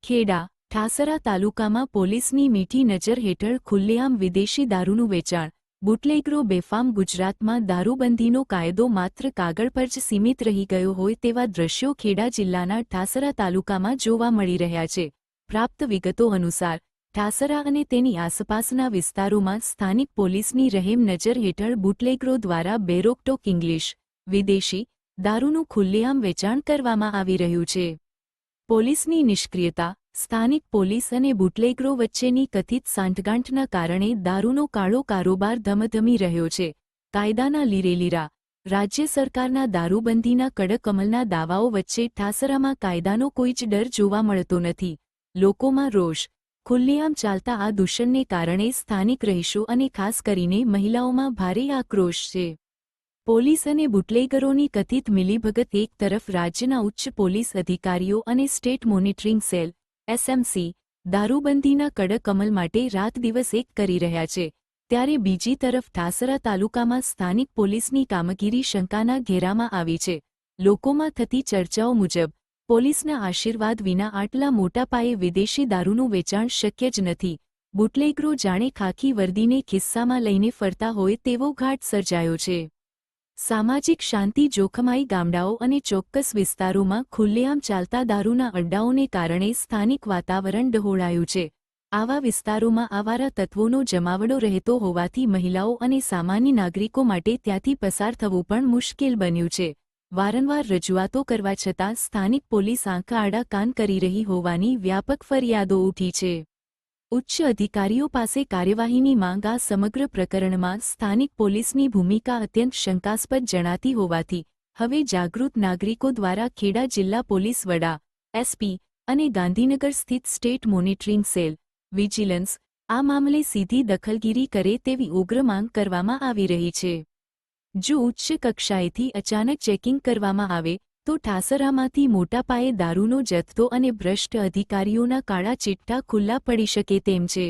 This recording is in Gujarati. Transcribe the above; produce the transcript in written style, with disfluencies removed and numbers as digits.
ખેડા ઠાસરા તાલુકામાં પોલીસની મીઠી નજર હેઠળ ખુલ્લેઆમ વિદેશી દારૂનું વેચાણ, બુટલેગરો બેફામ. ગુજરાતમાં દારૂબંધીનો કાયદો માત્ર કાગળ પર જ સીમિત રહી ગયો હોય તેવા દ્રશ્યો ખેડા જિલ્લાના ઠાસરા તાલુકામાં જોવા મળી રહ્યા છે. પ્રાપ્ત વિગતો અનુસાર ઠાસરા અને તેની આસપાસના વિસ્તારોમાં સ્થાનિક પોલીસની રહેમ નજર હેઠળ બુટલેગરો દ્વારા બેરોકટોક ઇંગ્લિશ, વિદેશી દારૂનું ખુલ્લેઆમ વેચાણ કરવામાં આવી રહ્યું છે. પોલીસની નિષ્ક્રિયતા, સ્થાનિક પોલીસ અને બુટલેગરો વચ્ચેની કથિત સાંઠગાંઠના કારણે દારૂનો કાળો કારોબાર ધમધમી રહ્યો છે. કાયદાના લીરેલીરા. રાજ્ય સરકારના દારૂબંધીના કડક અમલના દાવાઓ વચ્ચે ઠાસરામાં કાયદાનો કોઈ જ ડર જોવા મળતો નથી. લોકોમાં રોષ. ખુલ્લેઆમ ચાલતા આ દૂષણને કારણે સ્થાનિક રહીશો અને ખાસ કરીને મહિલાઓમાં ભારે આક્રોશ છે. પોલીસ અને બુટલેગરોની કથિત મિલીભગત. એક તરફ રાજ્યના ઉચ્ચ પોલીસ અધિકારીઓ અને સ્ટેટ મોનિટરિંગ સેલ એસએમસી દારૂબંધીના કડક અમલ માટે રાત દિવસ એક કરી રહ્યા છે, ત્યારે બીજી તરફ ઠાસરા તાલુકામાં સ્થાનિક પોલીસની કામગીરી શંકાના ઘેરામાં આવી છે. લોકોમાં થતી ચર્ચાઓ મુજબ પોલીસના આશીર્વાદ વિના આટલા મોટા પાયે વિદેશી દારૂનું વેચાણ શક્ય જ નથી. બુટલેગરો જાણે ખાખી વર્દીને ખિસ્સામાં લઈને ફરતા હોય તેવો ઘાટ સર્જાયો છે. સામાજિક શાંતિ જોખમાઈ. ગામડાઓ અને ચોક્કસ વિસ્તારોમાં ખુલ્લેઆમ ચાલતા દારૂના અડ્ડાઓને કારણે સ્થાનિક વાતાવરણ ડહોળાયું છે. આવા વિસ્તારોમાં આવારા તત્વોનો જમાવડો રહેતો હોવાથી મહિલાઓ અને સામાન્ય નાગરિકો માટે ત્યાંથી પસાર થવું પણ મુશ્કેલ બન્યું છે. વારંવાર રજૂઆતો કરવા છતાં સ્થાનિક પોલીસ આંખા આડા કાન કરી રહી હોવાની વ્યાપક ફરિયાદો ઉઠી છે. ઉચ્ચ અધિકારીઓ પાસે કાર્યવાહીની માંગ. આ સમગ્ર પ્રકરણમાં સ્થાનિક પોલીસની ભૂમિકા અત્યંત શંકાસ્પદ જણાતી હોવાથી હવે જાગૃત નાગરિકો દ્વારા ખેડા જિલ્લા પોલીસ વડા એસપી અને ગાંધીનગર સ્થિત સ્ટેટ મોનિટરિંગ સેલ વિજિલન્સ આ મામલે સીધી દખલગીરી કરે તેવી ઉગ્ર માંગ કરવામાં આવી રહી છે. જો ઉચ્ચ કક્ષાએથી અચાનક ચેકિંગ કરવામાં આવે તો ઠાસરામાંથી મોટા પાયે દારૂનો જથ્થો અને ભ્રષ્ટ અધિકારીઓના કાળા ચિઠ્ઠા ખુલ્લા પડી શકે તેમ છે.